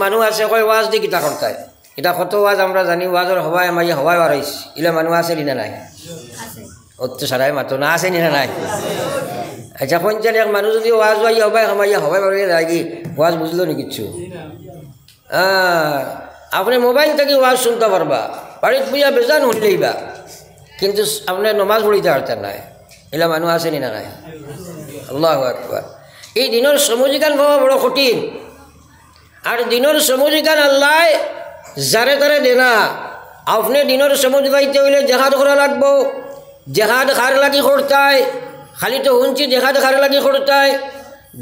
মানুষ আছে কয় ওয়াজ দি কিতা করতায় এটা কত ওয়াজ আমরা জানি ওয়াজের হওয়ায় মাইয়া হওয়ায় বাড়াইছি ইলা মানুষ আছে না নাই অত সারাই মাতো না আছে না নাই আচ্ছা কোন জানি এক মানুষ যদি ওয়াজ হওয়াই হবাই মাইয়া হওয়াই বাড়িয়ে যায় কি ওয়াজ বুঝলো নি কিচ্ছু আপনি মোবাইল থেকে ওয়াজ শুনতে পারবা বাড়িত বুঝা বেজান হইলেইবা কিন্তু আপনি নমাজ পড়িতে পারতেন নাই এলা মানুষ আছে না নাই আল্লাহু আকবার এই দিনের সমজিকান পাওয়া বড় কঠিন আর দিনের সমজিকান আল্লাহ যারে তারে দেনা আপনি দিনের সমজ পাইতে হইলে জেহাদ করা লাগবো জেহাদ খার লাগি করতায় খালি তো শুনছি জেহাদ খার লাগি করতায়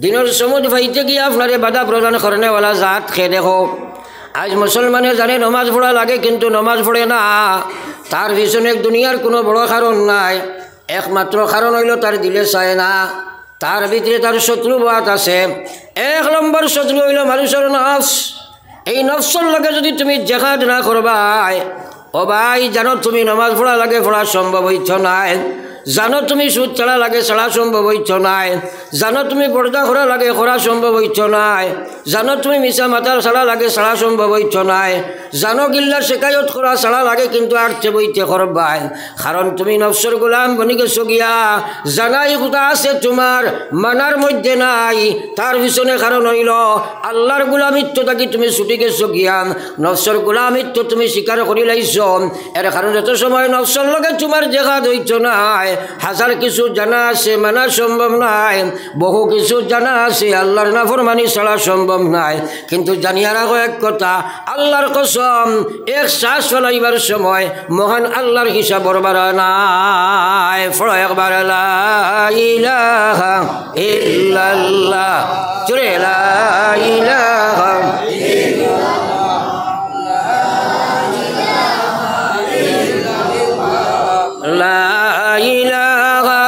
দিনের সমজ পাইতে গিয়ে আপনারে বাধা প্রদান করেনেওয়ালা জাত খেয়ে দেখো আজ মুসলমানে জানে নমাজ পড়া লাগে কিন্তু নমাজ পড়ে না তার পিছনে দুনিয়ার কোনো বড় কারণ নাই একমাত্র কারণ হইল তার দিলে চায় না তার ভিতরে তার শত্রুবাদ আছে এক নম্বর শত্রু হইল মানুষের নফস এই নফসের লগে যদি তুমি জেহাদ না করবাই ও ভাই জানো তুমি নমাজ পড়া লাগে পড়া সম্ভব হইছ নাই জানো তুমি সুদ ছাড়া লাগে ছাড়া সম্ভব হইছ নাই জানো তুমি পর্দা করা লাগে করা সম্ভব হইছ নাই জানো তুমি মিশা মাতার ছাড়া লাগে ছাড়া সম্ভব হইছ নাই জানো গিল্লা শেখায়ত করা ছাড়া লাগে কিন্তু আর বইতে করবাই কারণ তুমি নফসর গোলাম বনি গেছো গিয়া জানাই কোথা আছে তোমার মানার মধ্যে নাই তার পিছনে কারণ হইল আল্লাহর গোলামিত্ব থাকি তুমি ছুটি গেছো গিয়া নফসর গোলামিত্ব তুমি স্বীকার করি লাইছ এর কারণ যত সময় নফসর লগে তোমার জেহাদ হইছ নাই হাজার কিছু জানা আছে মানা সম্ভব নাই বহু কিছু জানা আছে আল্লাহর নাফরমানি ছাড়া সম্ভব নাই কিন্তু জানিয়া রাখো এক কথা আল্লাহর কসম এক শ্বাস ফেলাইবার সময় মহান আল্লাহর হিসাব বরবার নাই ফলো একবার লা ইলাহা ইল্লাল্লাহ জোরে লা ইলাহা লা ইলাহা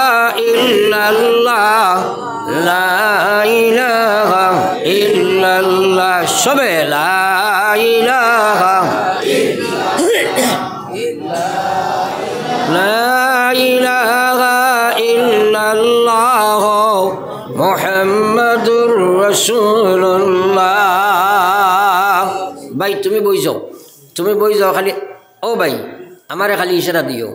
ইল্লাল্লাহ লা ইলাহা ইল্লাল্লাহ সবে লা ইলাহা লা ইলাহা ইল্লাল্লাহ মুহাম্মাদুর রাসূলুল্লাহ ভাই তুমি বই যাও খালি ও ভাই আমারে খালি ইশারা দিও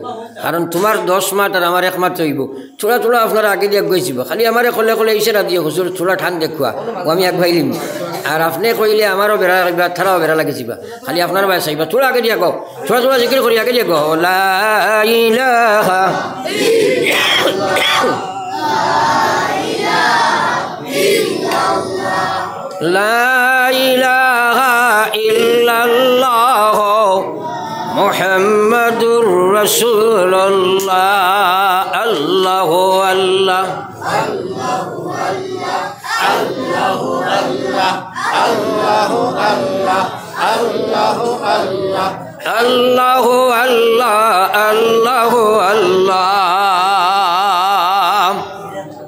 কারণ তোমার 10 মাঠ আর আমার 1 মাঠ হইব থোড়া থোড়া আপনারা আগে দিয়ে গইছিব খালি আমারে কলে কলে ইশারা দিও হুজুর থোড়া ঠান দেখুয়া আমি এক ভাইলিম আর আপনি কইলে আমারও বেড়া লাগবে থারাও বেড়া লাগিছিবা খালি আপনার ভাই চাইবা থোড়া আগে দিয়া কও থোড়া থোড়া জিকির করি আগে দিয়া কও লা ইলাহা লা ইলাহা ইল্লাল্লাহ মুহাম্মাদুর রাসূলুল্লাহ আল্লাহু আল্লাহ আল্লাহু আল্লাহ আল্লাহু আল্লাহ আল্লাহু আল্লাহ আল্লাহু আল্লাহ আল্লাহু আল্লাহ আল্লাহু আল্লাহ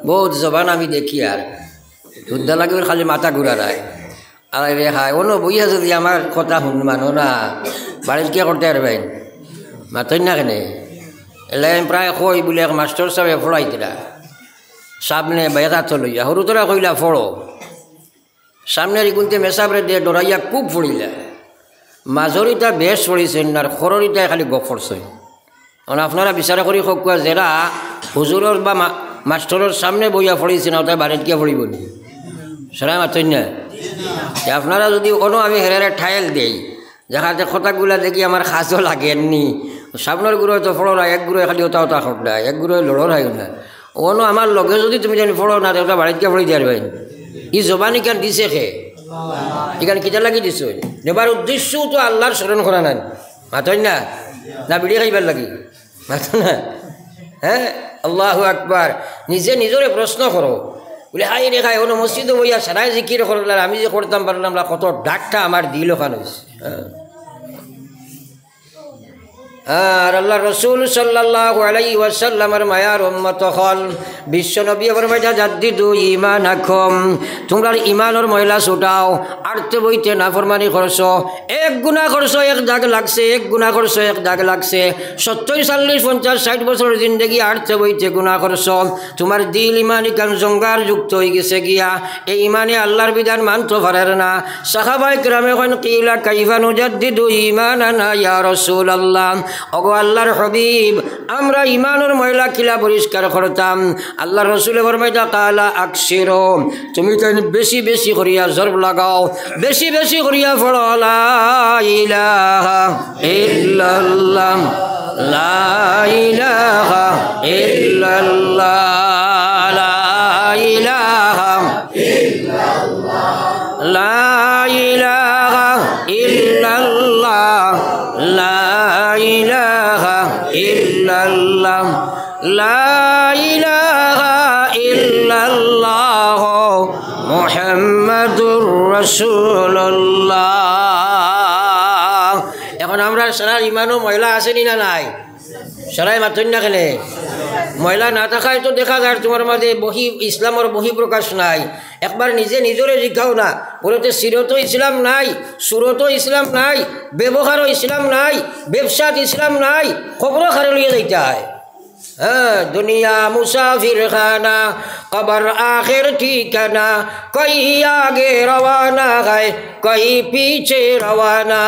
বহুত জবান আমি দেখি আর যুদ্ধ লাগবে খালি মাথা ঘুরা রায় আর রে হায় অন্য বইয়া যদি আমার কথা শুন মানো না বাড়ির কে করতে পারবেন মাতই না কেনে এলে প্রায় কই বলে এক মাস্টার সাহেব ফড়াইতরা সামনে বেড়া চলইয়া সরু তোরা কইলা ফড়ো সামনের ইগুনতে মেসাবরে দিয়ে ডরাইয়া খুব ফড়িলা মাজরিটা বেশ ফড়িছেন আর খররিটাই খালি গপ ফড়ছে কারণ আপনারা বিচার করি সকুয়া যেরা হুজুরের বা মাস্টারের সামনে বইয়া ফড়িছে না ওটাই বাড়িত গিয়ে ফড়িব নি সেটাই মাতই না আপনারা যদি কোনো আমি হেরারে ঠাইল দেই যাহাতে কথাগুলা দেখি আমার খাসও লাগেননি সামনের গুড়ো তো ফড়ো না এক গুড়ো খালি ওটা ওটা খট না এক গুড়ো লড়র হয় না অন্য আমার লগে যদি তুমি জানি ফড়ো না ওটা বাড়িতে গিয়ে ফড়ি যাবেন ই জবানি কেন দিছে খে এখানে কিতা লাগি দিছ নেবার উদ্দেশ্যও তো আল্লাহর স্মরণ করা নাই মাতই না না বিড়ি খাইবার লাগি মাত না হ্যাঁ আল্লাহু আকবার নিজে নিজরে প্রশ্ন করো বলে হাই রে খাই কোনো মসজিদে বইয়া সারাই জিকির করলাম আমি যে করতাম পারলাম না কত ডাকটা আমার দিল ওখানে হয়েছে আর আল্লাহ রসুল সাল্লাল্লাহু আলাইহি ওয়াসাল্লামের মায়ার উম্মত হল বিশ্ব নবী ফরমাইতা জাদ্দিদু ঈমানাকুম, তোমরা ঈমানের ময়লা ছুটাও। আরতে বইতে নাফরমানি করছো, এক গুনাহ করছো এক দাগ লাগছে, এক গুনাহ করছো এক দাগ লাগছে। 70 40 50 60 বছর জিন্দেগি আরতে বইতে গুনাহ করছো, তোমার দিল ইমানি কাম জঙ্গার যুক্ত হয়ে গেছে গিয়া, এই ইমানে আল্লাহর বিধান মানতে পারেন না। সাহাবায়ে কেরামে কইন কিলা কাইফা নুজাদ্দিদু ঈমানানা ইয়া রাসূলুল্লাহ, ওগো আল্লাহর হাবিব, আমরা ইমানের ময়লা কিলা পরিষ্কার করতাম। আল্লাহ রসুলে ফরমাইতা কালা আকসিরো, তুমি তো বেশি বেশি করিয়া জরব লাগাও, বেশি বেশি করিয়া পড়ো লা ইলাহা ইল্লাল্লাহ, লা ইলাহা ইল্লাল্লাহ, লা ইলাহা ইল্লাল্লাহ, লা ইলাহা ইল্লাল্লাহ, লা ইলাহা ইল্লাল্লাহ, লা ইলাহা ইল্লাল্লাহ মুহাম্মাদুর রাসূলুল্লাহ। এখন আমরা সারা ইমানও ময়লা আসেনি না নাই? সারাই মাতন না খেলে ময়লা না থাকায় তো দেখা যায় তোমার মাঝে ইসলামের বহিঃপ্রকাশ নাই। একবার নিজে নিজরে জিজ্ঞাও না, বলতে সিরতও ইসলাম নাই, সুরতও ইসলাম নাই, ব্যবহারও ইসলাম নাই, ব্যবসাত ইসলাম নাই, খবরও খারে লইয়া যাইতে হয়। হ্যাঁ, দুনিয়া মুসাফির খানা, কবর আখির ঠিকানা, কই আগে রওয়ানা হয় কই পিছে রওয়ানা।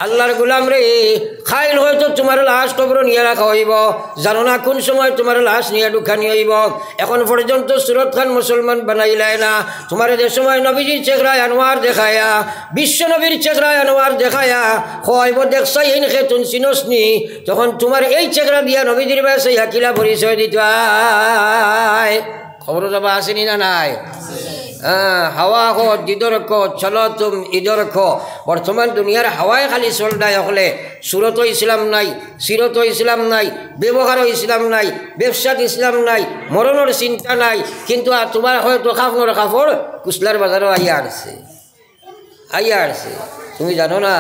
আল্লাহর গোলাম রে, খাইল হয়তো তোমার লাশ কবর নিয়ে রাখা হইব, জানো না কোন সময় তোমার লাশ নিয়ে ঢুকানি হইব। এখন পর্যন্ত সুরত খান মুসলমান বানাইলাই না। তোমার যে সময় নবীজির চেহারায় আনোয়ার দেখায়া, বিশ্ব নবীর চেহারায় আনোয়ার দেখায়া হইব দেখছাই এই খেতুন চিনসনি, তখন তোমার এই চেহারা দিয়া নবীজির বাসে হাকিলা পরিচয় দিত। খবর যাবা আসেনি না নাই? হাওয়া খো দিদর খো, চলো তুম ইদর খো। বর্তমান দুনিয়ার হাওয়ায় খালি চলদায় হলে সুরত ইসলাম নাই, সিরত ইসলাম নাই, ব্যবহারও ইসলাম নাই, ব্যবসাত ইসলাম নাই, মরণের চিন্তা নাই। কিন্তু তোমার হয়তো কাপড় কাপড় কুশলার বাজারও আইয়া আসছে, তুমি জানো না?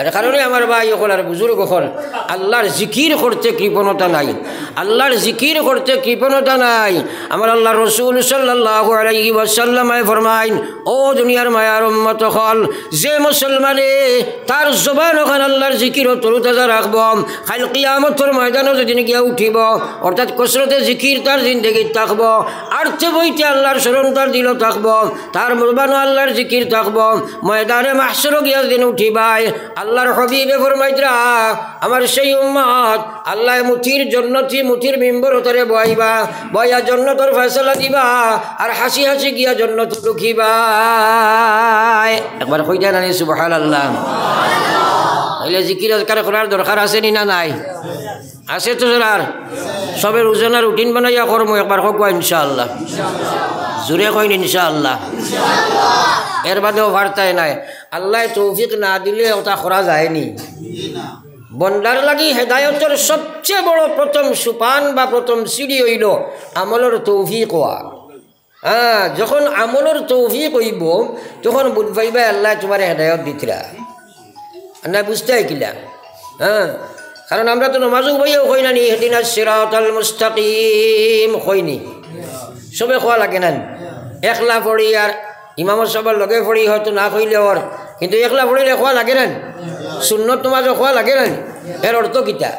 এর কারণে আমার ভাই হল আর বুজুর্গ হল, আল্লাহর জিকির করতে কৃপণতা নাই, আল্লাহর জিকির করতে কৃপণতা নাই। আমার আল্লাহ রসুল সাল্লাল্লাহু আলাইহি ওয়াসাল্লাম ফরমাইন, ও দুনিয়ার মায়ার উম্মত হল, যে মুসলমানে তার জবান ওখানে আল্লাহর জিকির ও তরুতাজা রাখব, কাল কিয়ামতের ময়দানে যেদিন গিয়া উঠিব, অর্থাৎ কসরতে জিকির তার জিন্দগিত থাকব, আরতে বইতে আল্লাহর স্মরণ তার দিল থাকব, তার জবানও আল্লাহর জিকির থাকব, ময়দানে মাহশরে গিয়া দিন উঠিবাই। আল্লাহর হাবিবে ফরমাইতরা, আমার সেই উম্মত আল্লাহ মুঠির জন্নতি মুঠির মেম্বর হতরে বইবা, বইয়া জন্নতর ফয়সালা দিবা, আর হাসি হাসি গিয়া জন্নত ঢুকিবা। একবার কইতা না সুবহানাল্লাহ? তাইলে জিকির আজকার করার দরকার আছে নি না নাই? আছে তো স্যার, সবের ওজনা রুটিন বানাইয়া করবো, একবার হোক ইনশাআল্লাহ, জোরে কইন ইনশাআল্লাহ। এর বাদেও বার্তায় নাই, আল্লাহ তৌফিক না দিলে ওটা করা যায়নি। বন্দার লাগি হেদায়তের সবচেয়ে বড় প্রথম সুপান বা প্রথম সিঁড়ি হইল আমলের তৌফিক হওয়া। যখন আমলের তৌফিক হইব তখন বুঝবাইবা আল্লাহ তোমার হেদায়ত দিতরা না, বুঝতে কিলা? কারণ আমরা তো নমাজও বইও কই না নি ইহদিনাস সিরাতাল মুস্তাকিম কইনি, সবে খোয়া লাগে না। একলা পড়ি আর ইমামর সবার লগে পড়ি হয়তো না কইলে ওর, কিন্তু একলা পড়িলে খোয়া লাগে না, সুন্নত নমাজও খোয়া লাগে না। এর অর্থ কিতা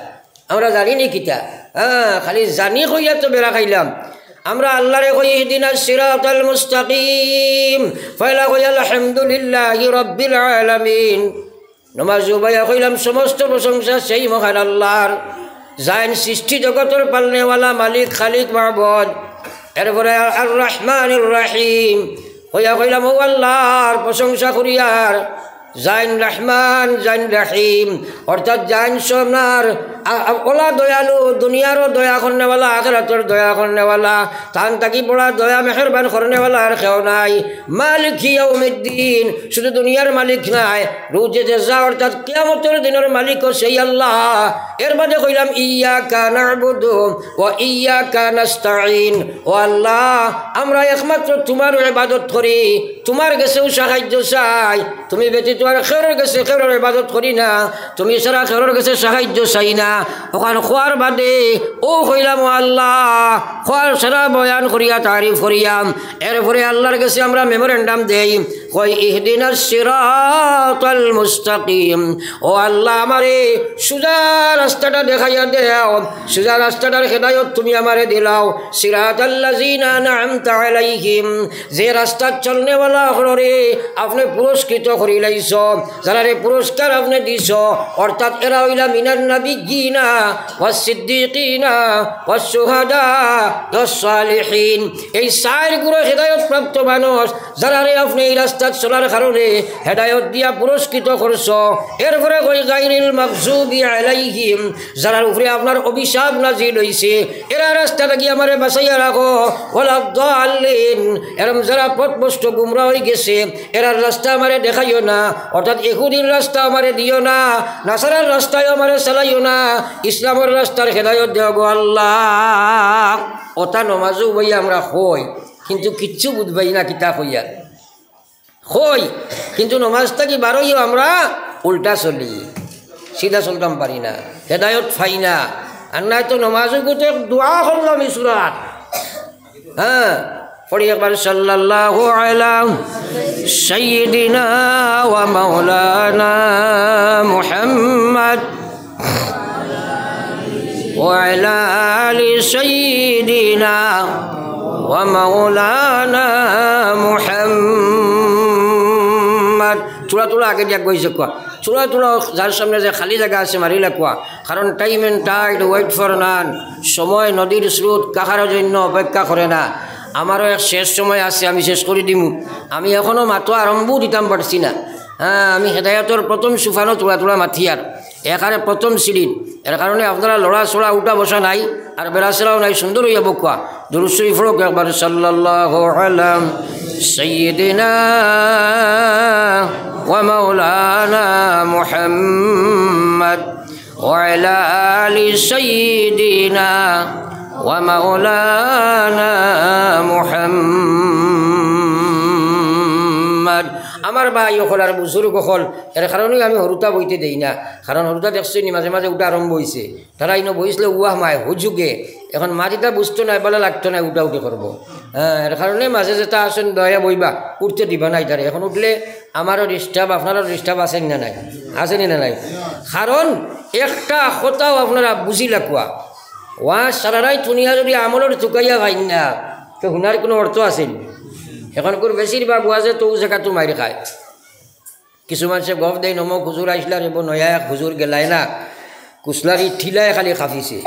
আমরা জানি নি কিতা? খালি জানি কইয়া তো বেড়া খাইলাম। আমরা আল্লাহরে কই ইহদিনাস সিরাতাল মুস্তাকিম, ফাইলা কই আলহামদুলিল্লাহি রাব্বিল আলামিন। নমাজ উবাইয়া কইলাম সমস্ত প্রশংসা সেই মহান আল্লাহর, যাইন সৃষ্টি জগতের পালনেওয়ালা মালিক খালিক মাহবুদ। এরপরে আর রহমানুর রহিম হইয়া কইলাম ও আল্লাহর প্রশংসা করিয়ার, জাইন রহমান জাইন রহিম, অর্থাৎ জাইন সোনার ওলা দয়ালু, দুনিয়ারও দয়া করনেওয়ালা, আখিরাতের দয়া করনেওয়ালা, তান তাকি বড়া দয়া মেহেরবান করনেওয়ালা আর কেউ নাই। মালিক ইয়াউমিদ্দিন, শুধু দুনিয়ার মালিক নাই, রোজে জাযা অর্থাৎ কিয়ামতের দিনের মালিকও সেই আল্লাহ। এর বাদে কইলাম ইয়্যাকা না'বুদু ওয়া ইয়্যাকা নাস্তাঈন, ও আল্লাহ আমরা একমাত্র তোমার ইবাদত করি, তোমার কাছেও সাহায্য চাই, তুমি ব্যতীত কিন্তু আর খেরের কাছে খেরের ইবাদত করি না, তুমি সারা খেরের কাছে সাহায্য চাই না। ওখান খোয়ার বাদে ও কইলাম আল্লাহ, খোয়ার সারা বয়ান করিয়া তারিফ করিয়াম, এরপরে আল্লাহর কাছে আমরা মেমোরেন্ডাম দেই, কই ইহদিনাস সিরাতাল মুস্তাকিম, ও আল্লাহ আমারে সুজা রাস্তাটা দেখাইয়া দেও, সুজা রাস্তাটার হেদায়ত তুমি আমারে দিলাও। সিরাতাল্লাযিনা আনআমতা আলাইহিম, যে রাস্তা চলনেওয়ালা হরে আপনি পুরস্কৃত করিলাইছ, যারা রে পুরস্কার আপনি দিছ, অর্থাৎ এরা হইলা মিনান নাবিয়্যিনা ওয়াস সিদ্দিকিনা ওয়াস শুহাদা ওয়াস সালিহিন। এই চার গুরু হেদায়ত প্রাপ্ত মানুষ, যারা রে আপনি এই রাস্তা চলার কারণে হেদায়ত দিয়া পুরস্কৃত করছ। এরপরে কই গায়রিল মাগযুবি আলাইহিম, যারার উপরে আপনার অভিশাপ নাজিল হইছে, এরা রাস্তাটা গিয়ে আমারে বাঁচাইয়া রাখো। ওয়ালা দাল্লিন, এরম যারা পথভ্রষ্ট গুমরা হয়ে গেছে, এরার রাস্তা আমারে দেখাইও না, অর্থাৎ ইহুদির রাস্তা আমারে দিও না, নাসারার রাস্তায় আমারে চালাইও না, ইসলামের রাস্তার হেদায়ত দেও গো আল্লাহ। ওটা নমাজও বইয়া আমরা হই, কিন্তু কিচ্ছু বুঝবাই না কিতা হইয়া হই, কিন্তু নমাজটা কি বারোইও আমরা উল্টা চলি, সিধা চলতাম পারি না, হেদায়ত ফাই না। আর নাই তো নমাজও গোটে দোয়া করলাম ইসুরাত, হ্যাঁ পড়ি একবার সাল্লাল্লাহু আলা সাইয়্যিদিনা ওয়া মাওলানা মুহাম্মদ ওয়া আলা আলি সাইয়্যিদিনা ওয়া মাওলানা মুহাম্মদ। চূড়া তোলা আগে দিয়া কইছে কোয়া, চূড়া তোলা যার সামনে যে খালি জায়গা আছে মারিলা কোয়া, কারণ time and tide wait for none, সময় নদীর স্রোত কাহার জন্য অপেক্ষা করে না। আমারও এক শেষ সময় আছে, আমি শেষ করে দিমু, আমি এখনও মাতো আরম্ভ দিতাম পারছি না। হ্যাঁ, আমি হেদায়তর প্রথম সুফানো তোলা তোলা মাথিয়ার এখানে প্রথম সিঁড়ির, এর কারণে আপনারা লড়া চড়া উঠা বসা নাই, আর বেড়াচেরাও নাই, সুন্দর হইয়া বকুয়া। দুরূদ শরীফ পড়ো একবার সাল্লাল্লাহু আলা সাইয়্যিদিনা ওয়া মাওলানা মুহাম্মদ ওয়া আলা আলি সাইয়্যিদিনা ওয়া মাওলানা মুহাম্মদ। আমার ভাই হল আর বুজুর্গ হল, এর কারণেই আমি হরুতা বইতে দেই না, কারণ হরুতা দেখছি মাঝে মাঝে উঠা আরম্ভ হয়েছে, তারা ইনো বইসলে উয়াহ মায় হুজুগে, এখন মাটিটা বুঝতো না, বলে লাগতো না, উঠা উঠে করবো। হ্যাঁ, এর কারণে মাঝে যেটা আসেন দয়া বইবা, উঠতে দিবা নাই তারে। এখন উঠলে আমারও ডিস্টার্ব, আপনারও ডিস্টার্ব আসেনি না নাই, আসেনি না নাই, কারণ একটা কথাও আপনারা বুঝিলা কোয়া, ওয়া সারারাই দুনিয়া যদি আমলের চুকাইয়া ভাই না, তো হুনার কোনো অর্থ আসেনি। এখন কোর বেশিরভাগ ওয়াজে তো জায়গাতো মারি খায়, কিছু মানুষে গফ দেয় নমক হুজুর আইসলার এব নয়া এক হুজুর গেলাই না, কুচলারি ঠিলায় খালি খাফিছে,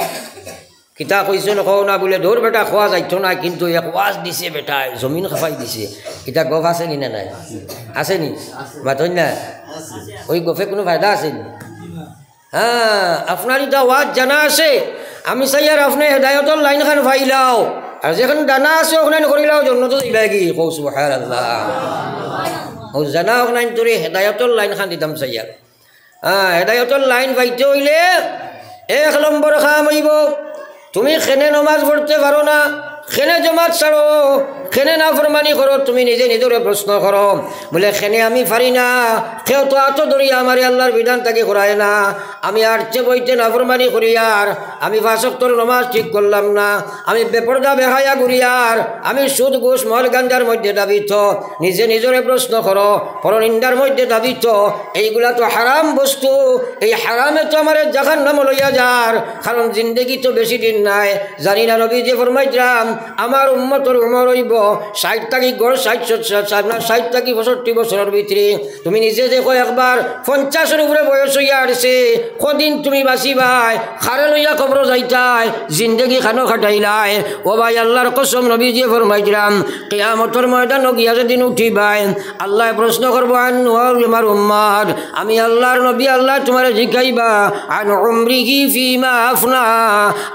কিতা কইছে নকও না বলে ধর বেটা খোয়া যাইতো না, কিন্তু এক ওয়াজ দিছে বেটা জমিন খাফাই দিছে। কিতা গফ আসেনি না নাই? আসেনি মাথন না? ওই গফে কোনো ফায়দা আসেনি? হ্যাঁ, আপনার এটা ওয়াজ জানা আছে, আমি চাই আর আপনি হেদায়তর লাইন খান ফাইলাও, আর যেখানে ডানা আছে ওখানে করিলাও জন্য তো দিবাগি কৌ সুবহানাল্লাহ, ও জানা ওখানে তোর হেদায়তর লাইন খান দিতাম চাই আর। হ্যাঁ, হেদায়তর লাইন পাইতে হইলে এক নম্বর কাম হইব, তুমি খেনে নমাজ পড়তে পারো না, খেনে জমাত ছাড়ো, খেনে না ফরমানি করো, তুমি নিজে নিজরে প্রশ্ন করো, বলে খেনে আমি পারি না, কেউ তো আত ধরিয়া আমার আল্লাহর বিধান তাকে করায় না, আমি আটচে বইতে না ফরমানি করি, আর আমি 5 ওয়াক্তের নমাজ ঠিক করলাম না, আমি বেপরদা বেহায়া ঘুরিয়ার, আমি সুদ ঘুষ মল গাঞ্জার মধ্যে দাবিত, নিজে নিজরে প্রশ্ন করো, পরনিন্দার মধ্যে দাবিত, এইগুলা তো হারাম বস্তু, এই হারামে তো আমার জাহান্নাম লইয়া যার, কারণ জিন্দগি তো বেশি দিন নাই। জানি না নবী যে ফরমাইলাম আমার উম্মতর উমর হইব 60 থাকি গড় 60 থাকি 65 বছরের ভিতরে, তুমি নিজে দেখো একবার 50-এর উপরে বয়স হইয়া আসছে, কদিন তুমি বাঁচিবাই, খারে লইয়া কবর যাইতাই, জিন্দগি খানো খাটাইলাই। ও ভাই আল্লাহর কসম নবী যে ফরমাইলাম কিয়ামতের ময়দানে গিয়া যেদিন উঠিবাই, আল্লাহ প্রশ্ন করবো আন আমার উম্মত, আমি আল্লাহর নবী, আল্লাহ তোমার জিজ্ঞাইবা আন উমরিহি ফিমা আফনা,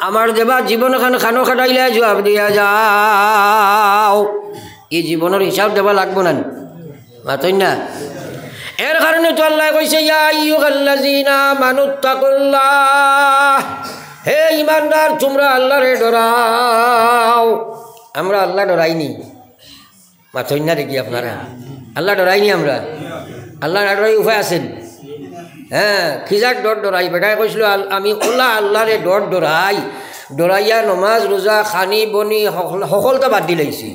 আমার দেবা জীবন খানো খাটাইলে জবাব দিয়া যাও। এই জীবনের হিসাব দেবা লাগবো না, মাতই না? এর কারণে তো আল্লাহ কইছে ইয়া আইয়ুহাল্লাযীনা আমানুত্তাকুল্লাহ, হে ইমানদার তোমরা আল্লাহরে ডরাও। আমরা আল্লাহ ডরাইনি, মাতই না দেখি আপনারা, আল্লাহ ডরাইনি আমরা। আল্লাহ ডরাই উপায় আছেন? হ্যাঁ, খিজাক ডর ডরাই বেটাই কৈছিল আমি ওলা আল্লাহরে ডর ডরাই ডরাইয়া নমাজ রোজা খানি বনি সকলটা বাদ দি লাইছি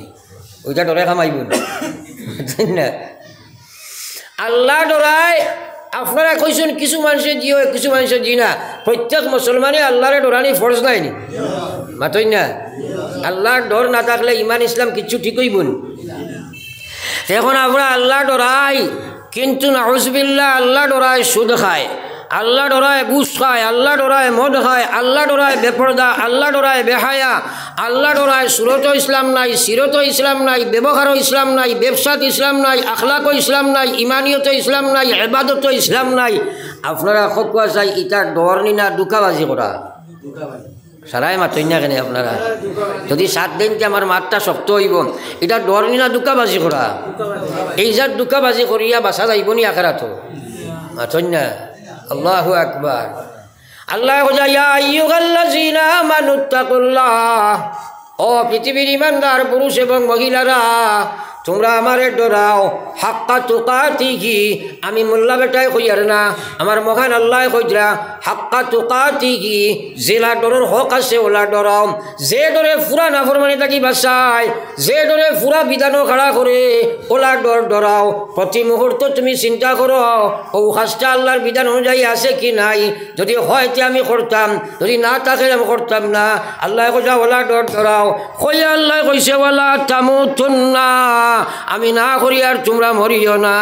ওইটা ডরাই খামাইব না। আল্লাহ ডরাই আপনারা কইছেন কিছু মানুষে জি হয় কিছু মানুষে জি না। প্রত্যেক মুসলমানে আল্লাহরে ডরানি ফরজ নাইনি মাতই না। আল্লাহর ডর না থাকলে ইমান ইসলাম কিচ্ছু ঠিক হইব না। এখন আমরা আল্লাহ ডরাই কিন্তু নাউজুবিল্লাহ আল্লাহ ডরায় সুদ খায়, আল্লাহ ডরায় ঘুষ খায়, আল্লাহ ডরায় মদ খায়, আল্লাহ ডরায় বেপরদা, আল্লাহ ডরায় বেহায়া, আল্লাহ ডরায় সুরত ইসলাম নাই, সিরত ইসলাম নাই, ব্যবহার ইসলাম নাই, ব্যবসাত ইসলাম নাই, আখলাক ইসলাম নাই, ইমানিয়ত ইসলাম নাই, ইবাদত ইসলাম নাই। আপনারা খকুয়া চাই ইটা ডর নি না দুকাবাজি করা? সারাই মাতই না কেন আপনারা? যদি 7 দিনকে আমার মাতটা শক্ত হইব এটা ডর নি না দুকাবাজি করা? এই যার দুকাবাজি করিয়া বাসা যাইব নি আখেরাত? মাতই না। আল্লাহু আকবার। আল্লাহ ইয়া আইয়ুহাল্লাযীনা আমানুত্তাকুল্লাহ, ও পৃথিবীর ইমানদার পুরুষ এবং মহিলারা তোমরা আমারে ডরাও হাক্কা তুকাতিহি। আমি মোল্লা বেটাই কইয়ার না, আমার মহান আল্লাহ কইরা হাক্কা তুকাতিহি, জেলা ডরের হক আছে ওলা ডরাও। যে ডরে পুরা নাফরমানি থাকি বাঁচায়, যে ডরে পুরা বিধানও খাড়া করে ওলা ডর ডরাও। প্রতি মুহূর্ত তুমি চিন্তা করো ও কাজটা আল্লাহর বিধান অনুযায়ী আছে কি নাই। যদি হয় তে আমি করতাম, যদি না থাকে আমি করতাম না। আল্লাহ কইরা ওলা ডর ডরাও। কইয়া আল্লাহ কইছে ওয়ালা তামুতুন্না, আমি না করি আর তোমরা মরিও না।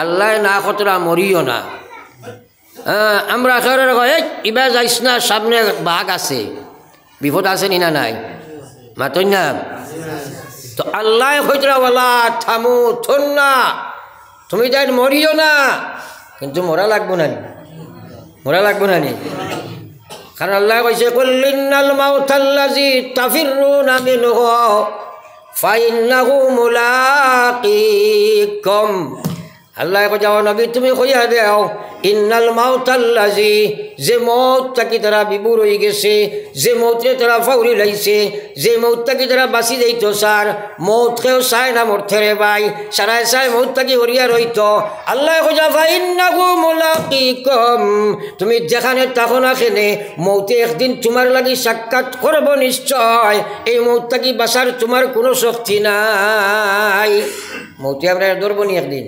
আল্লাহ না কতরা মরিও না। আমরা এবার যাইস না, সামনে বাঘ আছে, বিপদ আছে নি না নাই? মাতই না। তো আল্লাহ কতরা ওয়ালা তামুতুন্না, তুমি তাই মরিও না। কিন্তু মরা লাগবো না, মরা লাগবো না নি? কারণ আল্লাহ কইছে কুল্লিনাল মাউতাল্লাযী তাফিরুনা মিনহু ফাইন্নাহু মুলাকিকুম। আল্লাহ কই যাও নবী তুমি কইয়া দাও ইন্নাল মাউতাল্লাযী, যে মৌত তাকি তারা বিবুর হয়ে গেছে, যে মৌতরে তারা ফাউরি লাইছে, যে মৌত তাকি তারা বাঁচি যাইত সার, মৌত কেউ চায় না মরতে রে ভাই, সারায় চায় মৌত তাকি হরিয়া রইত। আল্লাহ কইয়া ফাইন্নাহু মুলাকিকুম, তুমি যেখানে থাকো না খেনে মৌতে একদিন তোমার লাগি সাক্ষাৎ করব নিশ্চয়। এই মৌত তাকি বাঁচার তোমার কোনো শক্তি নাই। মৌতে আমরা ধরবো নি একদিন?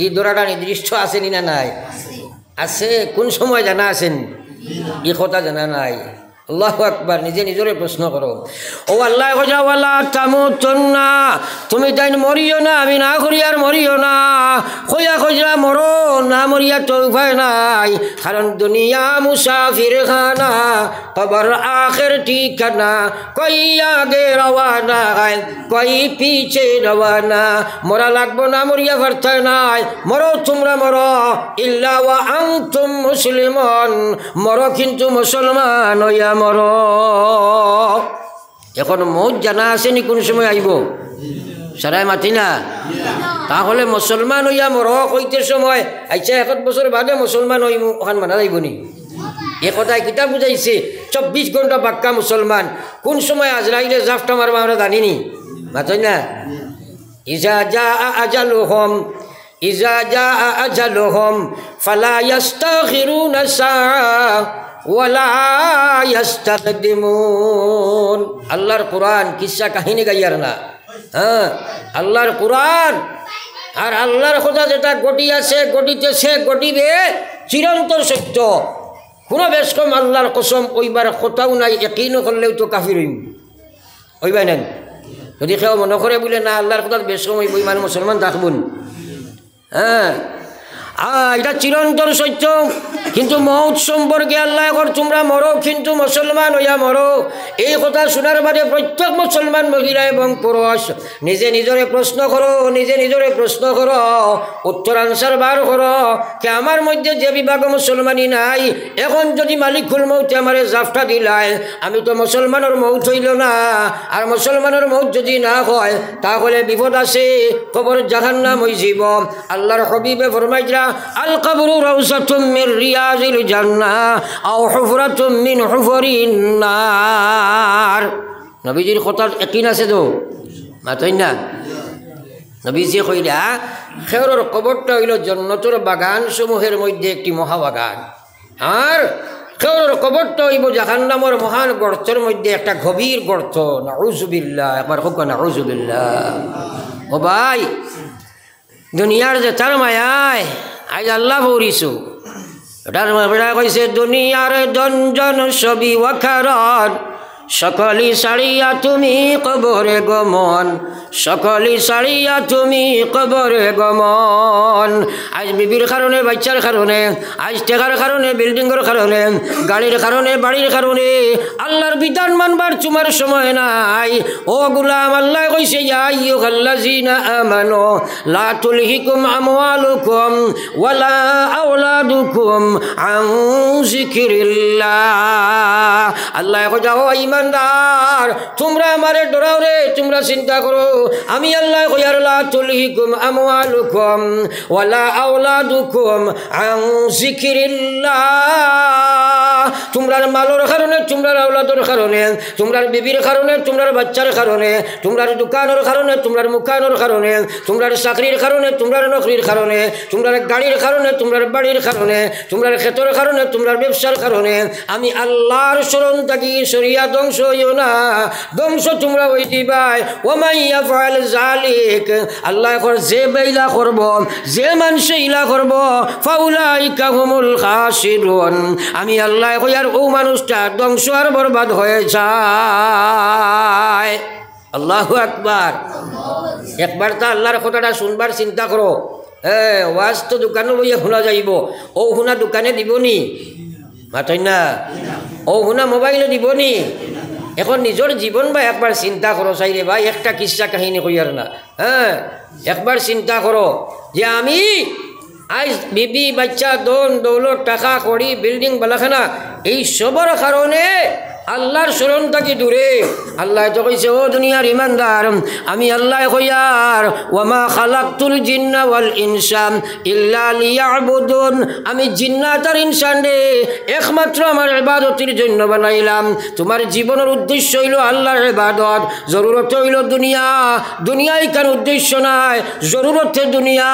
এই দৌড়াটা নির্দিষ্ট আছে নি না নাই? আছে। কোন সময় জানা আছেন? এই কথা জানা নাই। আল্লাহু আকবার। নিজে নিজরে প্রশ্ন করো। ও আল্লাহ কইয়া ওয়ালা তামুতুন্না, তুমি তাই মরিও না, আমি না করি আর মরিও না। কইয়া কইরা মরো না, মরিয়া তো উপায় নাই। কারণ দুনিয়া মুসাফির খানা, কবর আখের ঠিকানা, কই আগে রওয়ানা কই পিছে রওয়ানা। মরা লাগবো না, মরিয়া পারতে নাই। মরো তোমরা মরো ইল্লা ওয়া আনতুম মুসলিমুন, মরো কিন্তু মুসলমান হইয়া মরো। এখন মৌত জানা আসেনি কোন সময় আইব? সারাই মাতি না। তাহলে মুসলমান হইয়া মর কইতে সময় আচ্ছা 1 বছর বাদে মুসলমান হইব, ওখান মানা যাইব নি? এ কথায় কিতাব বুঝাইছে 24 ঘন্টা পাক্কা মুসলমান। কোন সময় আজরাইলে জাফটা মারবা আমরা জানিনি? মাতই না। ইজা জা আজালুহুম, ইজা জা আজালুহুম ফালা ইস্তাখিরুনা সাআ ওয়ালা ইস্তাকদিমুন। আল্লাহর কোরআন কিসসা কাহিনী গাইয়ার না। হ্যাঁ, আল্লাহর কোরআন আর আল্লাহর কথা যেটা ঘটিয়াছে ঘটিতেছে ঘটিবে চিরন্তন সত্য। কোনো বেশ কম আল্লাহর কসম ওইবার কথাও নাই, একইনও করলেও তো কাফির হইম ওইবাই নেন। যদি কেউ মনে করে বলে না আল্লাহর কথা বেশ কম ওই মানে মুসলমান থাকবুন। হ্যাঁ, এটা চিরন্তন সত্য। কিন্তু মৌত সম্পর্কে আল্লাহ কর তোমরা মরো কিন্তু মুসলমান হইয়া মরো। এই কথা শোনার বাদে প্রত্যেক মুসলমান মহিলা এবং পুরুষ নিজে নিজরে প্রশ্ন করো, নিজে নিজরে প্রশ্ন করো, উত্তর আনসার বার করো কে আমার মধ্যে যে বিভাগ মুসলমানই নাই। এখন যদি মালিকুল মৌতে আমারে জাফটা দিলায়, আমি তো মুসলমানের মৌত হইল না। আর মুসলমানের মৌত যদি না হয় তাহলে বিপদ আছে, কবর জাহান্নাম হই যাব। আল্লাহর হাবিবে ফরমাইরা আল কবরু রাউযাতুম মির রিয়াজিল জান্নাহ আও হুফরাতুম মিন হুফরিন নার। নবীজির কথা একই আছে তো মাতই না। নবীজি কইরা খেরর কবরটা হইল জান্নাতের বাগান সমূহের মধ্যে একটি মহাবাগান, আর খেরর কবরটা হইব জাহান্নামের মহান গর্তের মধ্যে একটা গভীর গর্ত। নাউজুবিল্লাহ, একবার হোক নাউজুবিল্লাহ। ও ভাই, দুনিয়ার যে তার মায়ায় আজ আল্লাহ ভরিছো, এটার বেড়া কইছে দুনিয়ার দঞ্জন ছবি ওয়াখারত, সকলি সারিয়া তুমি কবরে গমন, সকলি সারিয়া তুমি কবরে গমন। আজ বিবির কারণে, বাচ্চার কারণে, আজ টেকার কারণে, বিল্ডিংয়ের কারণে, গাড়ির কারণে, বাড়ির কারণে আল্লাহর বিধান মানবার তোমার সময় নাই। ও গুলাম, আল্লাহ কইছে ইয়া আইয়ুহাল্লাযীনা আমানু লা তুলহিকুম আমওয়ালুকুম ওয়ালা আওলাদুকুম আন যিকরিল্লাহ। আল্লাহ কইছে ও ইমানদার, তোমরা আমারে ডরাও রে, তোমরা চিন্তা করো, আমি আল্লাহ কইয়ার লা তুলহিকুম আমওয়ালুকুম ওয়ালা আওলাদুকুম আন যিকরিল্লাহ। তোমরার মালের কারণে, তোমরার আওলাদের কারণে, তোমরার বিবির কারণে, তোমরার বাচ্চার কারণে, তোমরার দোকানের কারণে, তোমরার মুখানোর কারণে, তোমরার চাকরির কারণে, তোমরার নকরির কারণে, তোমরার গাড়ির কারণে, তোমরার বাড়ির কারণে, তোমরার ক্ষেতের কারণে, তোমরার ব্যবসার কারণে আমি আল্লাহর শরণ থাকি সরিয়া ধ্বংস হইও না, ধ্বংস তোমরা হই দিবাই। ওমাই ইয়াফআল যালিক, আল্লাহ যে বেইলা করব, যে মানুষ ইলা করব, ফাউলাইকা হুমুল খাসিরুন, আমি আল্লাহ কইয়ার ও মানুষটা ধ্বংস আর বরবাদ হয়ে যায়। আল্লাহু আকবার। একবার তা আল্লাহর কথাটা শুনবার চিন্তা করো। ওয়াজ তো দোকানে বইয়া শোনা যাইব, ও শুনা দোকানে দিবনি, মাতই না, ও শুনা মোবাইলে দিবনি। এখন নিজের জীবন বা একবার চিন্তা করো চাইলে ভাই, একটা কিসা কাহিনী কইয়ার না। একবার চিন্তা করো যে আমি আজ বিবি বাচ্চা দন দৌলত টাকা কড়ি বিল্ডিং বালাখানা এই সবর কারণে আল্লাহর শরণ থাকি দূরে। আল্লাহ তো কইছে ও দুনিয়ার ইমানদার, আমি আল্লাহ কইয়ার ওয়ামা খালাকতুল জিন্না ওয়াল ইনসা ইল্লা লিয়াবুদুন, আমি জিন্নাত আর ইনসান রে একমাত্র আমার ইবাদতের জন্য বানাইলাম। তোমার জীবনের উদ্দেশ্য হইল আল্লাহর ইবাদত, জরুরত হইল দুনিয়া, দুনিয়ায় কার উদ্দেশ্য নাই, জরুরতে দুনিয়া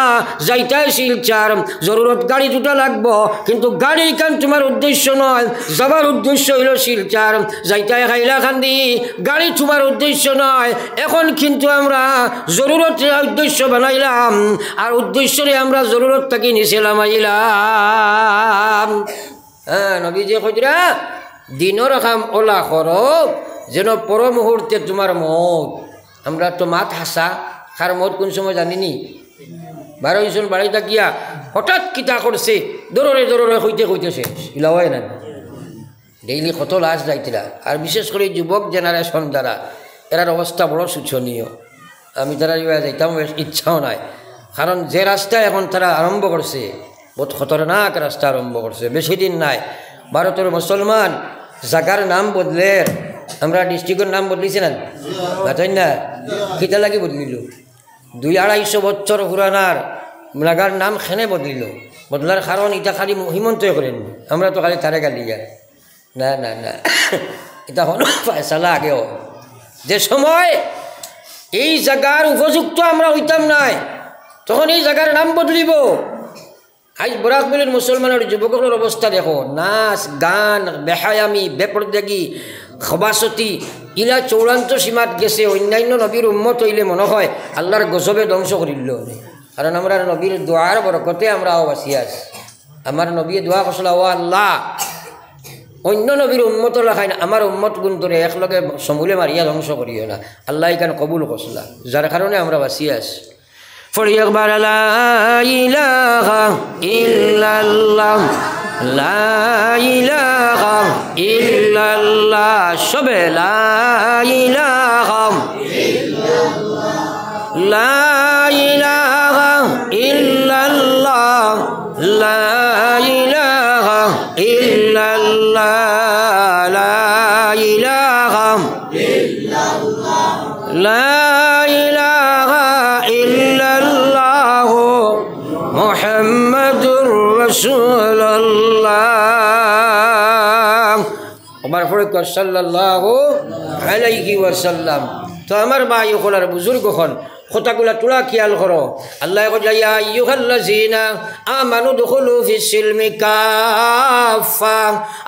যাইতাই শিলচার, জরুরত গাড়ি দুটা লাগবো, কিন্তু গাড়ি কান তোমার উদ্দেশ্য নয়, যাবার উদ্দেশ্য হইল শিলচার, যাইতাই খাইলা খান্দি, গাড়ি তোমার উদ্দেশ্য নয়। এখন কিন্তু আমরা জরুরতের উদ্দেশ্য বানাইলাম, আর উদ্দেশ্যরে আমরা জরুরত থাকি নিছিলাম আইলাম। নবীজি কইরা দিনের কাম ওলা করো যেন পর মুহূর্তে তোমার মত। আমরা তো মাত হাসা, কার মত কোন সময় জানিনি, 12 জন বাড়ি থাকিয়া হঠাৎ কিতা করছে, দৌড়ে দৌড়ে হইতে হইতেছে, ইলাওয়াই না ডেইলি কত লাশ যাইতিরা। আর বিশেষ করে যুবক জেনারেশন দ্বারা এরার অবস্থা বড় শোচনীয়। আমি তারা যাইতাম ইচ্ছাও নাই, কারণ যে রাস্তা এখন তারা আরম্ভ করছে বহুত খতরনাক রাস্তা আরম্ভ করছে। বেশি দিন নাই ভারতের মুসলমান জাগার নাম বদলে, আমরা ডিস্ট্রিক্টের নাম বদলিছে না, বাতাই না কিতা লাগি বদলিল, 200-250 বছর পুরানার জাগার নাম খেনে বদলিল। বদলার কারণ এটা খালি হিমন্তই করেন, আমরা তো খালি তারে গালি যায় না না না, এটা হলো ফয়সালা আগেও। যে সময় এই জায়গার উপযুক্ত আমরা হইতাম নাই, তখন এই জায়গার নাম বদলিব। আজ বরাকবিলের মুসলমানের যুবকের অবস্থা দেখো, নাচ গান, বেহায়ামি, বেপরদেগি, খবাসতি, ইলা চূড়ান্ত সীমাত গেছে। অন্যান্য নবীর উম্মত হইলে মনে হয় আল্লাহর গজবে ধ্বংস করিল, কারণ আমরা নবীর দোয়ার বরকতে আমরাও বাঁচি আছি। আমার নবী দোয়া করছিল, ও আল্লাহ অন্য নবীর উম্মত রাখাই না, আমার উম্মত গুণ ধরে একলগে সমূলে মারিয়া ধ্বংস করিও না। আল্লাহ এখান কবুল করছিলা, যার কারণে আমরা বাঁচি আছি। ফরি একবার লা ইলাহা ইল্লাল্লাহ, লা ইলাহা ইল্লাল্লাহ, সবে লা ইলাহা ইল্লাল্লাহ, লা ইলাহা ইল্লাল্লাহ, লা ইলাহা ইল্লাল্লাহ, লা ইলাহা ইল্লাল্লাহ, লা ইলাহা ইল্লাল্লাহ, মুহাম্মাদুর রাসূলুল্লাহ। ওমর ফারুক সাল্লাল্লাহু আলাইহি ওয়াসাল্লাম। তো আমার ভাই হল আর বুজুর্গ হন, কথাগুলা তোলা খেয়াল করো। আল্লাহ ইয়া আইয়ুহাল্লাযীনা আমানু দুখুলু ফিস-সিলমি কাফা।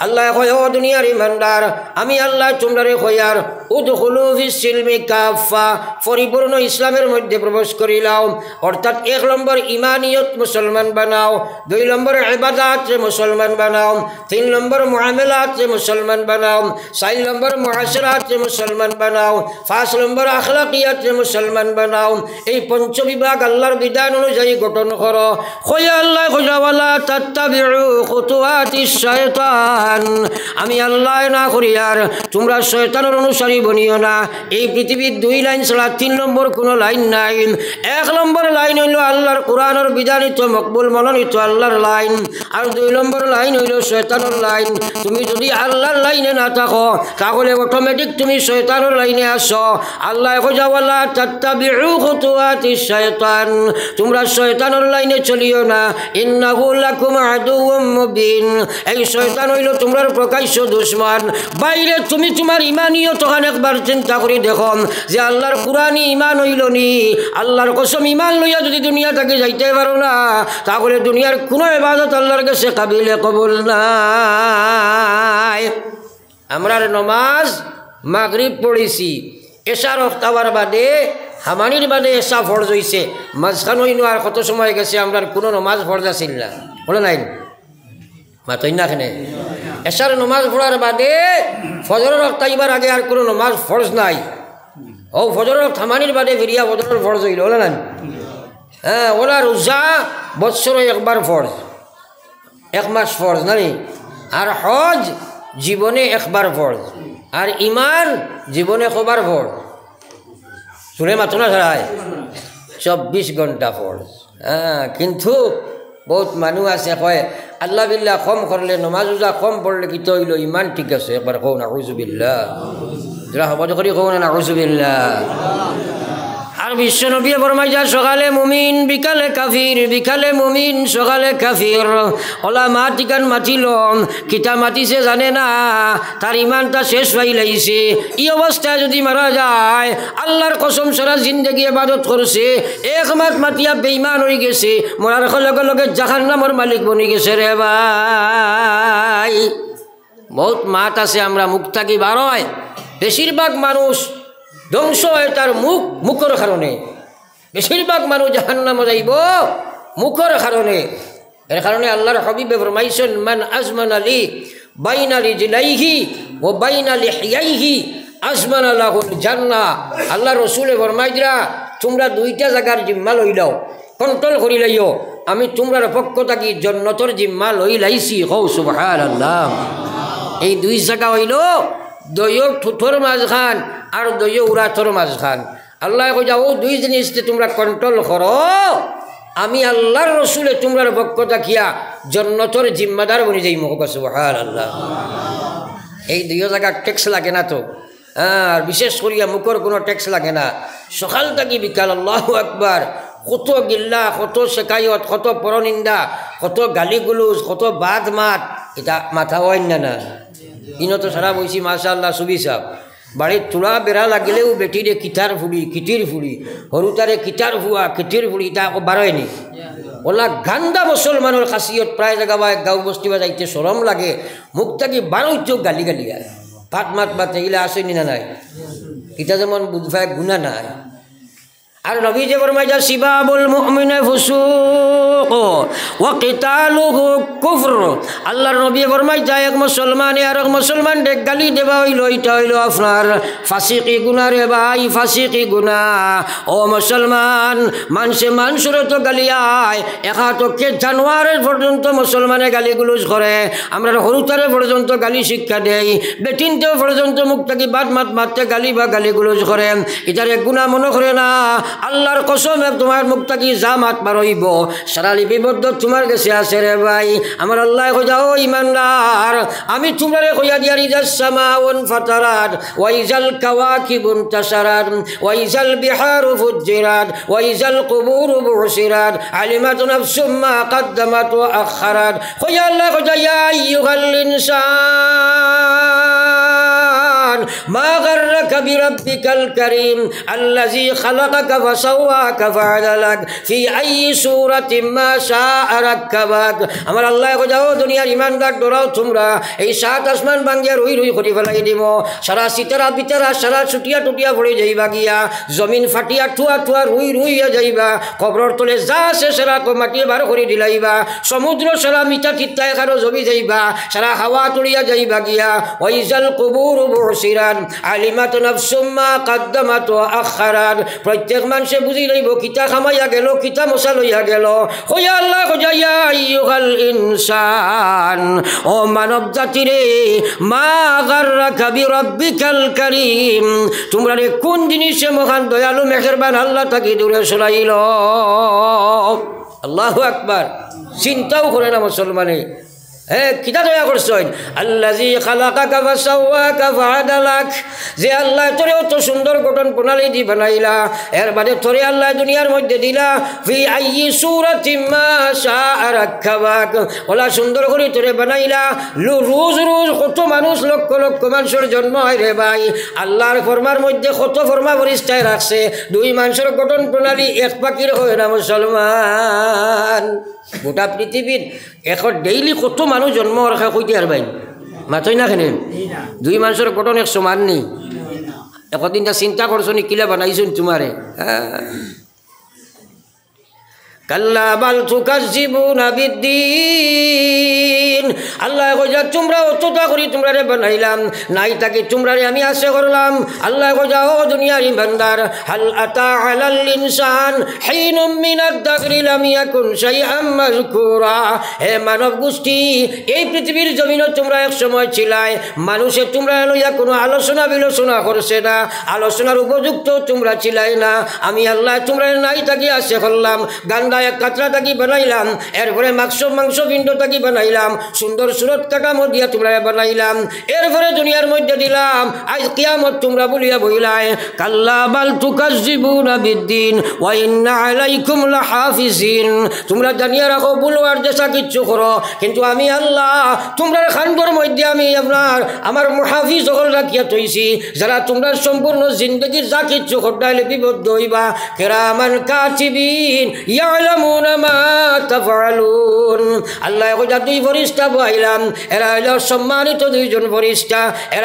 আল্লাহ কয় ও দুনিয়ার ইমানদার, আমি আল্লাহ তোমরারে কয়ার উদখুলু ফিস-সিলমি কাফা, পরিপূর্ণ ইসলামের মধ্যে প্রবেশ করিলাও। অর্থাৎ 1 নম্বর ইমানিয়ত মুসলমান বানাও, 2 নম্বর ইবাদত মুসলমান বানাও, 3 নম্বর মুআমালাত মুসলমান বানাও, 4 নম্বর মুআশারাত মুসলমান বানাও, 5 নম্বর আখলাকিয়াত মুসলমান বানাও। এই পঞ্চবিভাগ আল্লাহর বিধান অনুযায়ী গঠন করো। কয় আল্লাহ ওয়ালা তাত্তাবিউ খুতুওয়াতিশ শায়তান, আমি আল্লাহ না করিয়ার তোমরা শয়তানের অনুসারী বনিও না। এই পৃথিবীর 2 লাইন ছাড়া 3 নম্বর কোনো লাইন নাই। 1 নম্বর লাইন হইল আল্লাহর কোরআনের বিধানিত মকবুল মনোনীত আল্লাহর লাইন, আর 2 নম্বর লাইন হইল শয়তানের লাইন। তুমি যদি আল্লাহর লাইনে না থাকো তাহলে অটোমেটিক তুমি শয়তানের লাইনে আসো। আল্লাহ কয় ওয়ালা তাত্তাবিউ খুতুওয়াতিশ শায়তান, তোমরা শয়তানের লাইনে চলিও না। ইন্নাহু লাকুম আদুউম মুবিন, এই শয়তান হইল তোমরার প্রকাশ্য দুশমন। বাইরে তুমি তোমার ইমানিয়ত একবার চিন্তা করে দেখো যে আল্লাহর কুরআনি ইমান হইল নি। আল্লাহর কসম ইমান লইয়া যদি দুনিয়া থেকে যাইতে পারো না তাহলে দুনিয়ার কোনো ইবাদত আল্লাহর কাছে কাবিলে কবুল নাই। আমরার নমাজ মাগরিব পড়েছি, এশার ওয়াক্তাবার বাদে হামানির বাদে এশা ফরজ হইছে, মাঝখান হইনো আর কত সময় গেছে আমরার কোনো নমাজ ফরজ আছিল না, বলে নাই মাতই না এখানে। এশার নমাজ পড়ার বাদে ফজরের ওয়াক্ত আইবার আগে আর কোনো নমাজ ফরজ নাই। ও ফজরের ওয়াক্ত হামানির বাদে ফিরিয়া ফজরের ফরজ হইল, বলে না। হ্যাঁ, ওলা রোজা বৎসরে একবার ফরজ, 1 মাস ফরজ নাই। আর হজ জীবনে একবার ফরজ, আর ইমান জীবনে কবার ফরজ। শুনে মাত্র না ছাড়ায় 24 ঘন্টা ফরজ। হ্যাঁ, কিন্তু বহুত মানুষ আছে কয় আল্লাহ বিল্লাহ কম করলে নমাজ রোজা কম পড়লে কি হইল ইমান ঠিক আছে। একবার কৌ নাউযু বিল্লাহ, যারা হবজ করি কৌ না নাউযু বিল্লাহ। আর বিশ্ব নবী ফরমাই যা সকালে মুমিন বিকালে কাফির, বিকালে মুমিন সকালে কাফির। ওলা মা টিকান মাতিল, কিতা মাতিছে জানে না, তার ইমানটা শেষ হয়ে লাইছে। এই অবস্থায় যদি মারা যায়, আল্লাহর কসম সারা জিন্দগি ইবাদত করছে, 1 মাস মাতিয়া বেঈমান হয়ে গেছে, মরার লগে লগে জাহান্নামের মালিক বনি গেছে রে ভাই। বহুত মাত আছে আমরা মুখ থাকি বার হয়, বেশিরভাগ মানুষ ধ্বংস হয় তার মুখের কারণে। বেশিরভাগ মানুষ জাহান্নামে যাইব মুখের কারণে। এর কারণে আল্লাহর হাবিবে ফরমাইছেন মান আজমানা লি বাইনা রিজলাইহি ওয়া বাইনা লিহিয়াইহি আজমানা লাহুল জান্নাহ। আল্লাহ রসুলে ফরমাইরা তোমরা 2টা জায়গার জিম্মা লই লাও, কন্ট্রোল করি লাইও, আমি তোমরার পক্ষ থাকি জান্নাতের জিম্মা লই লাইছি। হও সুবহানাল্লাহ। এই 2 জায়গা হইল দৈয়ক ঠুঠোর মাঝখান আর দৈয় উড়াথর মাঝখান। আল্লাহ কই যাও 2 জিনিসকে তোমরা কন্ট্রোল করো, আমি আল্লাহর রসুলে তোমরার পক্ষ থাকিয়া জান্নাতের জিম্মাদার বনি যাই। মুখ সুবহানাল্লাহ। এই 2 জায়গা ট্যাক্স লাগে না তো, আর বিশেষ করিয়া মুখর কোনো ট্যাক্স লাগে না। সকাল থাকি বিকাল আল্লাহু আকবার, কত গিল্লা, কত শেকায়ত, কত পরনিন্দা, কত গালিগুলুজ, কত বাদ মাত, এটা মাথা হয় না। ইনতো সারা বইছি মাশাআল্লাহ সুবি সাহ। বাড়ির চূড়া বেড়া লাগিলেও বেটিরে কিটার ফুড়ি, কিটির ফুড়ি, হরুতারে কিটার ফুয়া, কিটির ফুড়ি, এটা আকৌ বারোয়নি। ওলা গান্দা মুসলমানের খাসিয়ত প্রায় জায়গা বা গাঁও বস্তি বা যাইতে সরম লাগে, মুখ থাকি বারোইতেও গালি গালি আর পাত মাত মাত এগুলা আসেনি না নাই, এটা যেমন বুঝবায় গুণা নাই। আর নবী যে ফরমায় যা সিবাবুল মুমিনে ফুসুক ওয়া কিতালুহু কুফর। আল্লাহর নবী ফরমায় যা এক মুসলমানে আর এক মুসলমান দেখ গালি দেবা হইল, এটা হইল আপনার ফাসিকি গুনাহ রে ভাই, ফাসিকি গুনাহ। ও মুসলমান, মানুষের তো গালি আয়, একাতকে জানোয়ারের পর্যন্ত মুসলমানে গালিগুলোজ করে, আমরা হরুতারে পর্যন্ত গালি শিক্ষা দেই, বেটিনতেও পর্যন্ত মুখ থাকি বাদ মাত মারতে গালি বা গালিগুলোজ করে, এটার এক গুনাহ মনে করে না। আল্লাহর কসম তোমার মুখ থাকি যা মাত বারইব সারা লিপিবদ্ধ তোমার কাছে আছে রে ভাই। আমার আল্লাহ কইযাও ইমানদার, আমি তোমারে কইয়া দিয়ার ইজাস সামাউন ফাতারাত ওয়া ইজাল কাওয়াকিবুন তাসারাত ওয়া ইজাল বিহারু ফুজ্জিরাত ওয়া ইজাল কুবুরু বুসিরাত আলিমাত নাফসুম মা কদ্দামাত ওয়া আখারাত। কইয়া আল্লাহ কইয়া ইয়া আইয়ুহাল ইনসান ইনসান মা গাররাকা বিরাব্বিকাল কারীম আল্লাযী খালাকাকা ফাসাওয়াকা ফাআদালাক ফি আইয়ি সূরাতিন মা শাআ রাক্কাবাক। আমার আল্লাহ কই যাও দুনিয়ার ইমানদার ডরাও তোমরা, এই সাত আসমান ভাঙ্গিয়া রুই রুই করে ফেলাই দিব, সারা সিতারা বিতারা সারা ছুটিয়া টুটিয়া পড়ে যাইবা গিয়া, জমিন ফাটিয়া ঠুয়া ঠুয়া রুই রুইয়া যাইবা, কবরের তলে যা আছে সারা মাটি বার করে দিলাইবা, সমুদ্র সারা মিঠা চিত্তা এখানো জমি যাইবা, সারা হাওয়া তুলিয়া যাইবা গিয়া। ওয়াইজাল কুবুর বুসিরান আলিমাত নাফসুম মা কদ্দামাত ওয়া আখারাত। প্রত্যেক মানুষে বুঝি লইব কিতা খামাইয়া গেল কিতা মশা লইয়া গেল। হইয়া আল্লাহ হইয়া আইয়ুহাল ইনসান, ও মানব জাতি রে, মা গাররাকা বিরাব্বিকাল কারীম, তোমরা রে কোন জিনিসে মহান দয়ালু মেহেরবান আল্লাহ তাকে দূরে সরাইল। আল্লাহু আকবার। চিন্তাও করে না মুসলমানে, হ্যাঁ কিতা দয়া করছেন। আল্লাযী খালাকাকা ফাসাওয়াকা ফাআদালাক, যে আল্লাহ তোরে অত সুন্দর গঠন প্রণালী দি বানাইলা, এর বাদে তোরে আল্লাহ দুনিয়ার মধ্যে দিলা ফি আইয়ি সূরাতিন মা শাআ রাক্কাবাক, ওলা সুন্দর করে তোরে বানাইলা। রোজ রোজ কত মানুষ লক্ষ লক্ষ মানুষের জন্ম হয় রে ভাই, আল্লাহর ফরমার মধ্যে কত ফরমা পরিষ্কার রাখছে, দুই মানুষের গঠন প্রণালী এক পাখির হয় না মুসলমান। গোটা পৃথিবীর এখন ডেইলি কত মানুষ জন্ম রাখা কইতে আর ভাই মাথই না খেলেন, দুই মানুষের গঠন এক সমান নেই। একদিনটা চিন্তা করছো নি কিলা বানাইছেন তোমারে। কাল্লা বাল তুকাজ্জিবুনা বিদ্দিন, আল্লাহ কইয়া তোমরা অতটা করি তোমরারে বানাইলাম, নাই তাকে তোমরারে আমি আশা করলাম। আল্লাহ কইয়া ও দুনিয়ার ইমানদার, হাল আতা আলাল ইনসান হিনুম মিনাদ দাহরি লাম ইয়াকুন শাইআম মাযকুরা। হে মানব গোষ্ঠী, এই পৃথিবীর জমিনে তোমরা এক সময় ছিলাই, মানুষে তোমরা লইয়া কোনো আলোচনা বিলোচনা করছে না, আলোচনার উপযুক্ত তোমরা ছিলাই না। আমি আল্লাহ তোমরা নাই তাকে আশা করলাম, গান্ডা এক কাতরা তাকি বানাইলাম, এরপরে মাংস পিণ্ড তাকি বানাইলাম, সুন্দর সুরত কাটামো দিয়া তোমরা বানাইলাম, এরপরে দুনিয়ার মধ্যে দিলাম, আজ কিয়ামত তোমরা বলিয়া বইলাই। কাল্লা বাল তুকাজ্জিবুনা বিদ্দিন ওয়া ইন্না আলাইকুম লাহাফিজিন, তোমরা জানিয়া রাখো বলওয়ার দেশা কিচ্ছু করো, কিন্তু আমি আল্লাহ তোমরা খানগর মধ্যে আমি আমার মুহাফিজ সকল রাখিয়া তৈছি, যারা তোমরা সম্পূর্ণ জিন্দগির যা কিচ্ছু ঘটাইলে বিবদ্ধ হইবা। কিরামান কাতিবিন ইয়ালামুনা মা তাফআলুন। আল্লাহ কইয়া দুই ফেরেশতা বহাইলাম, এরা হইল সম্মানিত দুইজন ফেরেশতা। এরা